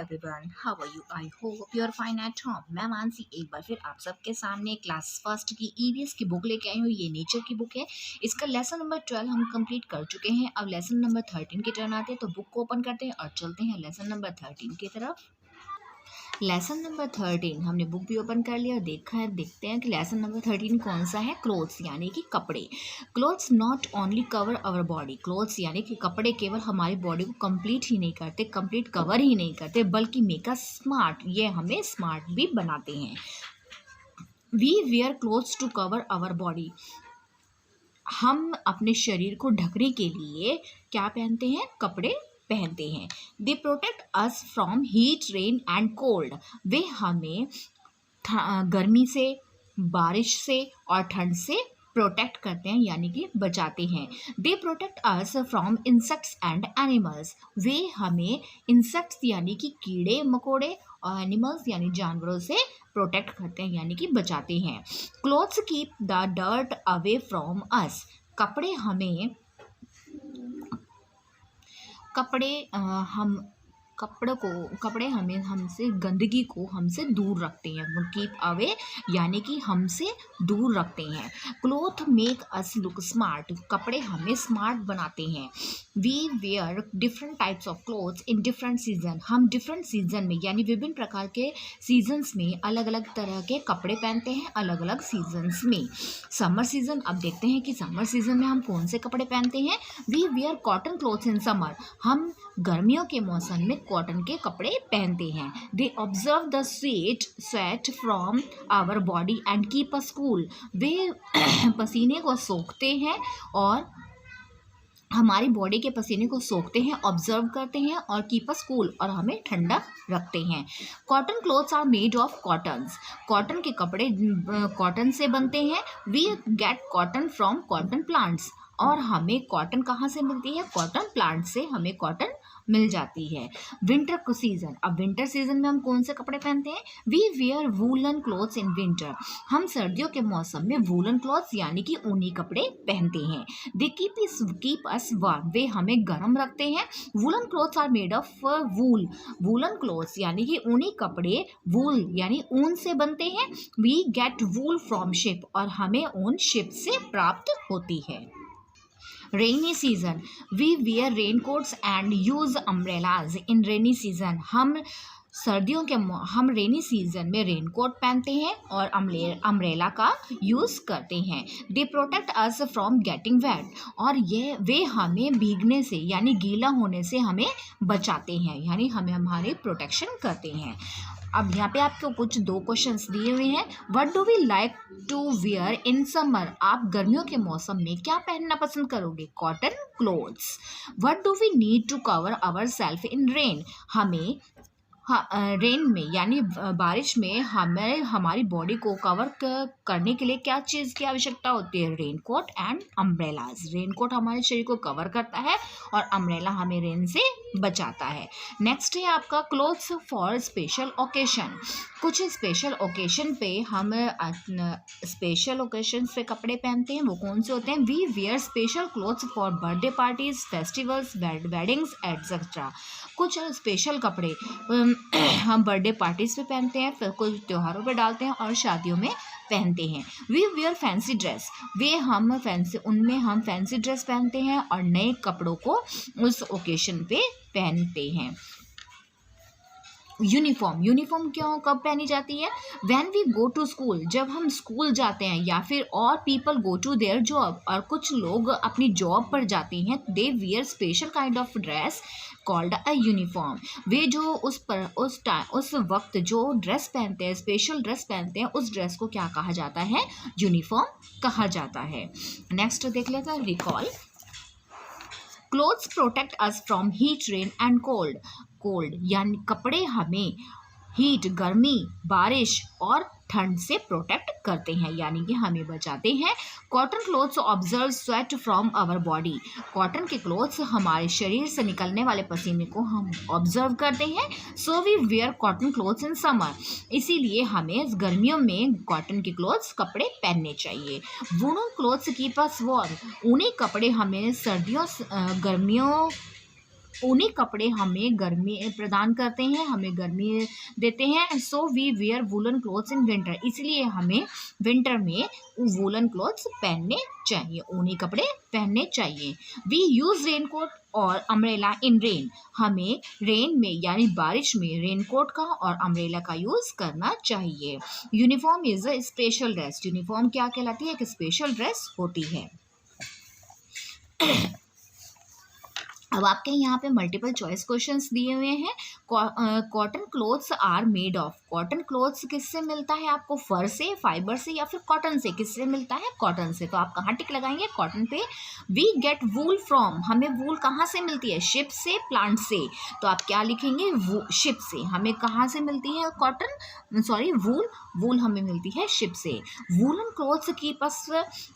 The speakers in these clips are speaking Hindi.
Everyone, how are you? I hope you are fine at home. मैं मानसी एक बार फिर आप सबके सामने क्लास फर्स्ट की ईवीएस की बुक लेके आई हूँ। ये नेचर की बुक है। इसका लेसन नंबर 12 हम कंप्लीट कर चुके हैं। अब लेसन नंबर 13 की टर्न आते हैं, तो बुक को ओपन करते हैं और चलते हैं लेसन नंबर 13 की तरफ। लेसन नंबर 13 हमने बुक भी ओपन कर लिया और देखते हैं कि लेसन नंबर 13 कौन सा है। क्लोथ्स यानी कि कपड़े। Clothes not only cover our body. Clothes यानी कि कपड़े केवल हमारी बॉडी को कंप्लीट ही नहीं करते, कंप्लीट कवर ही नहीं करते, बल्कि मेक अस स्मार्ट, ये हमें स्मार्ट भी बनाते हैं। We wear clothes to cover our body. हम अपने शरीर को ढकने के लिए क्या पहनते हैं? कपड़े पहनते हैं। They protect us from heat, rain and cold. वे हमें गर्मी से, बारिश से और ठंड से प्रोटेक्ट करते हैं, यानी कि बचाते हैं। They protect us from insects and animals. वे हमें इंसेक्ट्स यानी कि कीड़े मकोड़े और एनिमल्स यानी जानवरों से प्रोटेक्ट करते हैं, यानी कि बचाते हैं। Clothes keep the dirt away from us. कपड़े हमें हमसे गंदगी को हमसे दूर रखते हैं। कीप अवे यानी कि हमसे दूर रखते हैं। Cloth make us look smart. कपड़े हमें स्मार्ट बनाते हैं। We wear different types of clothes in different season. हम डिफरेंट सीजन में यानी विभिन्न प्रकार के सीजन्स में अलग अलग तरह के कपड़े पहनते हैं, अलग अलग सीजन्स में। समर सीजन, अब देखते हैं कि समर सीजन में हम कौन से कपड़े पहनते हैं। We wear cotton clothes in summer. हम गर्मियों के मौसम में कॉटन के कपड़े पहनते हैं। They observe the sweat from our body and keep us cool. वे पसीने को सोखते हैं और हमारी बॉडी के पसीने को सोखते हैं, ऑब्जर्व करते हैं और कीप अस कूल और हमें ठंडा रखते हैं। Cotton clothes are made of cottons. Cotton के कपड़े कॉटन से बनते हैं। We get cotton from cotton plants. और हमें कॉटन कहाँ से मिलती है? कॉटन प्लांट से हमें कॉटन मिल जाती है। विंटर सीजन, अब विंटर सीजन में हम कौन से कपड़े पहनते हैं? We wear woollen clothes in winter. हम सर्दियों के मौसम में वूलन क्लोथ्स यानी कि ऊनी कपड़े पहनते हैं। दे कीप अस वार्म। वे हमें गर्म रखते हैं। Woollen clothes are made of wool. Woollen clothes यानी कि ऊनी कपड़े वूल यानी ऊन से बनते हैं। We get wool from sheep. और हमें ऊन शिप से प्राप्त होती है। Rainy season, we wear rain coats and use umbrellas in rainy season. हम रेनी सीजन में रेन कोट पहनते हैं और अम्ब्रेला का यूज़ करते हैं। They protect us from getting wet. और वे हमें भीगने से यानी गीला होने से हमें बचाते हैं, यानी हमें हमारी प्रोटेक्शन करते हैं। अब यहाँ पे आपको कुछ 2 क्वेश्चंस दिए हुए हैं। What do we like to wear in summer. आप गर्मियों के मौसम में क्या पहनना पसंद करोगे? Cotton clothes. What do we need to cover our self in rain. हमें रेन में यानी बारिश में हमारी बॉडी को कवर करने के लिए क्या चीज़ की आवश्यकता होती है? Raincoat and umbrellas. रेनकोट हमारे शरीर को कवर करता है और अम्ब्रेला हमें रेन से बचाता है। नेक्स्ट है आपका क्लोथ्स फॉर स्पेशल ओकेशन। कुछ स्पेशल ओकेशन पे हम स्पेशल ओकेशन पे कपड़े पहनते हैं, वो कौन से होते हैं? We wear special clothes for birthday parties, festivals, weddings etcetera. कुछ स्पेशल कपड़े हम बर्थडे पार्टीज पे पहनते हैं, फिर कुछ त्योहारों पे डालते हैं और शादियों में पहनते हैं। We wear fancy dress. उनमें हम फैंसी ड्रेस पहनते हैं और नए कपड़ों को उस ओकेशन पे पहनते हैं। यूनिफॉर्म कब पहनी जाती है? When we go to school, जब हम स्कूल जाते हैं, या फिर or people go to their job, और कुछ लोग अपनी जॉब पर जाते हैं। They wear special kind of dress called a uniform. वे जो उस वक्त जो ड्रेस पहनते हैं, स्पेशल ड्रेस पहनते हैं, उस ड्रेस को क्या कहा जाता है? यूनिफॉर्म कहा जाता है। नेक्स्ट देख लेते हैं recall. Clothes protect us from heat, rain and cold यानी कपड़े हमें हीट, गर्मी, बारिश और ठंड से प्रोटेक्ट करते हैं, यानी कि हमें बचाते हैं। Cotton clothes observe sweat from our body. Cotton के क्लोथ्स हमारे शरीर से निकलने वाले पसीने को हम ऑब्जर्व करते हैं। So we wear cotton clothes in summer. इसीलिए हमें गर्मियों में कॉटन के क्लोथ्स कपड़े पहनने चाहिए। Woollen clothes keep us warm. ऊनी कपड़े हमें गर्मियों ऊनी कपड़े हमें गर्मी प्रदान करते हैं, हमें गर्मी देते हैं। So we wear woollen clothes in winter, इसलिए हमें विंटर में वूलन क्लोथ्स पहनने चाहिए, ऊनी कपड़े पहनने चाहिए। वी यूज रेनकोट और अम्ब्रेला इन रेन, हमें रेन में यानी बारिश में रेनकोट का और अम्ब्रेला का यूज करना चाहिए। Uniform is a special dress, uniform क्या कहलाती है? एक स्पेशल ड्रेस होती है। अब आपके यहाँ पे मल्टीपल चॉइस क्वेश्चंस दिए हुए हैं। Cotton clothes are made of, cotton clothes किससे मिलता है आपको? फर से, फाइबर से, या फिर कॉटन से? किससे मिलता है? कॉटन से। तो आप कहाँ टिक लगाएंगे? कॉटन पे। वी गेट वूल फ्रॉम, हमें वूल कहाँ से मिलती है? शिप से, प्लांट से। तो आप क्या लिखेंगे? शिप से। हमें कहाँ से मिलती है कॉटन, सॉरी वूल? वूल हमें मिलती है शिप से। वूलन क्लोथ्स कीप अस,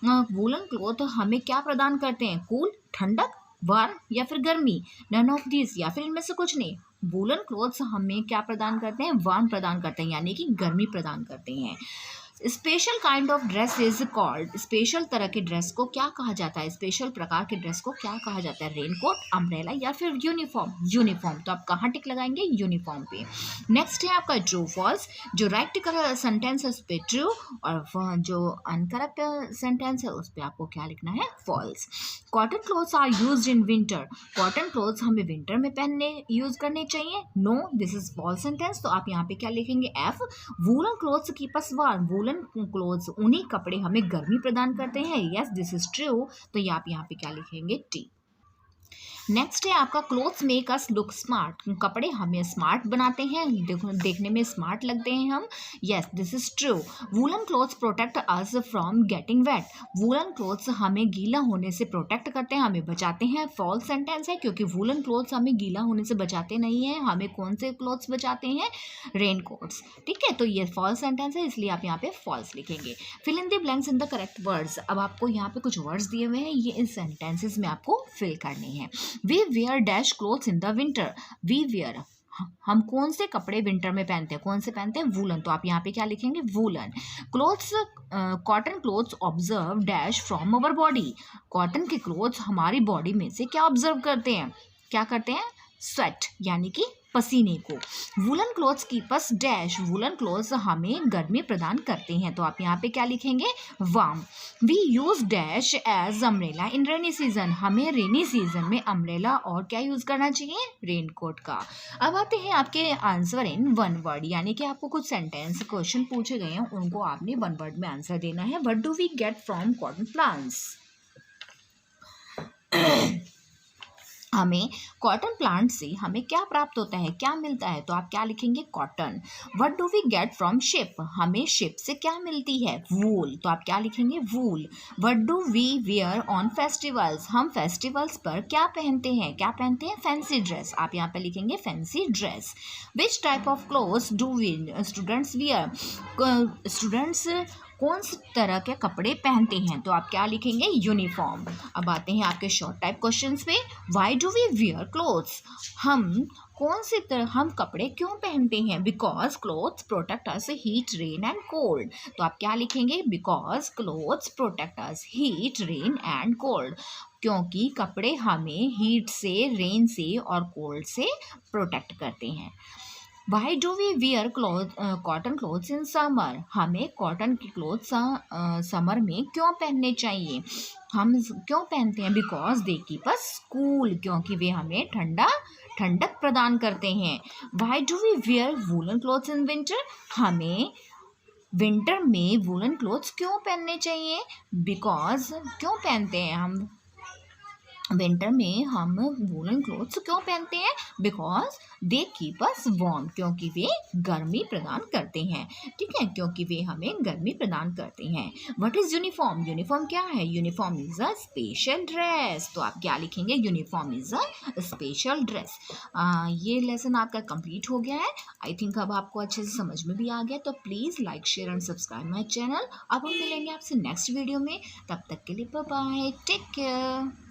वूलन क्लोथ हमें क्या प्रदान करते हैं? कूल, ठंडक, वार्म या फिर गर्मी? नन ऑफ दिस, या फिर इनमें से कुछ नहीं। वूलन क्लोथ्स हमें क्या प्रदान करते हैं? वार्म प्रदान करते हैं, यानी कि गर्मी प्रदान करते हैं। Special kind of dress is called, special तरह के ड्रेस को क्या कहा जाता है? स्पेशल प्रकार के ड्रेस को क्या कहा जाता है? रेनकोट, अम्ब्रेला या फिर यूनिफॉर्म? यूनिफॉर्म। तो आप कहाँ टिक लगाएंगे? यूनिफॉर्म पे। नेक्स्ट है आपका ट्रू फॉल्स, जो राइट सेंटेंस है उस पर ट्रू, और जो अनकरेक्ट सेंटेंस है उस पर आपको क्या लिखना है? False. Cotton clothes are use in winter, cotton clothes हमें विंटर में पहनने यूज करने चाहिए। No, this is false sentence. तो आप यहाँ पे क्या लिखेंगे? F. Woollen clothes keep us warm, woollen clothes ऊनी कपड़े हमें गर्मी प्रदान करते हैं। Yes, this is true. तो ये आप यहाँ पे क्या लिखेंगे? टी। नेक्स्ट है आपका clothes make us look smart, कपड़े हमें स्मार्ट बनाते हैं, देखने में स्मार्ट लगते हैं हम। Yes, this is true. Woollen clothes protect us from getting wait, woollen clothes हमें गीला होने से प्रोटेक्ट करते हैं, हमें बचाते हैं। फॉल्स सेंटेंस है, क्योंकि वूलन क्लोथ्स हमें गीला होने से बचाते नहीं हैं। हमें कौन से क्लोथ्स बचाते हैं? Rain quotes. ठीक है, तो ये फॉल्स सेंटेंस है, इसलिए आप यहाँ पे फॉल्स लिखेंगे। Fill in the blanks in the correct words. अब आपको यहाँ पे कुछ वर्ड्स दिए हुए हैं, ये इन सेंटेंसेस में आपको फिल करने हैं। We wear dash clothes in the winter, we wear हम कौन से कपड़े विंटर में पहनते हैं? कौन से पहनते हैं? वूलन। तो आप यहाँ पे क्या लिखेंगे? Woollen. Clothes, cotton clothes observe dash from our body, cotton के क्लोथ्स हमारी बॉडी में से क्या ऑब्जर्व करते हैं? क्या करते हैं? स्वेट, यानी कि पसीने को। वूलन क्लोथ्स कीप अस डैश, वूलन क्लोथ्स हमें गर्मी प्रदान करते हैं। तो आप यहाँ पे क्या लिखेंगे? Warm. We use dash as umbrella in rainy season, हमें रेनी सीजन में अम्ब्रेला और क्या यूज करना चाहिए? रेनकोट का। अब आते हैं आपके आंसर इन वन वर्ड, यानी कि आपको कुछ सेंटेंस क्वेश्चन पूछे गए हैं, उनको आपने वन वर्ड में आंसर देना है। What do we get from cotton plants, हमें कॉटन प्लांट से हमें क्या प्राप्त होता है, क्या मिलता है? तो आप क्या लिखेंगे? Cotton. What do we get from sheep, हमें शिप से क्या मिलती है? वूल। तो आप क्या लिखेंगे? Wool. What do we wear on festivals, हम फेस्टिवल्स पर क्या पहनते हैं? क्या पहनते हैं? Fancy dress. आप यहाँ पे लिखेंगे fancy dress. Which type of clothes do we students wear, students कौन सी तरह के कपड़े पहनते हैं? तो आप क्या लिखेंगे? यूनिफॉर्म। अब आते हैं आपके शॉर्ट टाइप क्वेश्चंस पे। Why do we wear clothes, हम कौन सी तरह हम कपड़े क्यों पहनते हैं? Because clothes protect us heat, rain and cold. तो आप क्या लिखेंगे? Because clothes protect us heat, rain and cold, क्योंकि कपड़े हमें हीट से, रेन से और कोल्ड से प्रोटेक्ट करते हैं। Why do we wear cotton clothes in summer, हमें कॉटन के क्लोथ्स समर में क्यों पहनने चाहिए? हम क्यों पहनते हैं? Because they keep us cool, क्योंकि वे हमें ठंडक प्रदान करते हैं। Why do we wear woollen clothes in winter, हमें विंटर में वूलन क्लोथ्स क्यों पहनने चाहिए? बिकॉज क्यों पहनते हैं हम विंटर में हम वूलन क्लोथ्स क्यों पहनते हैं? Because they keep us warm, क्योंकि वे गर्मी प्रदान करते हैं। ठीक है, क्योंकि वे हमें गर्मी प्रदान करते हैं। व्हाट इज यूनिफॉर्म, यूनिफॉर्म क्या है? Uniform is a special dress. तो आप क्या लिखेंगे? Uniform is a special dress. ये लेसन आपका कंप्लीट हो गया है। आई थिंक अब आपको अच्छे से समझ में भी आ गया। तो please like, share and subscribe my channel. अब हम मिलेंगे आपसे नेक्स्ट वीडियो में, तब तक के लिए बाय बाय, टेक केयर।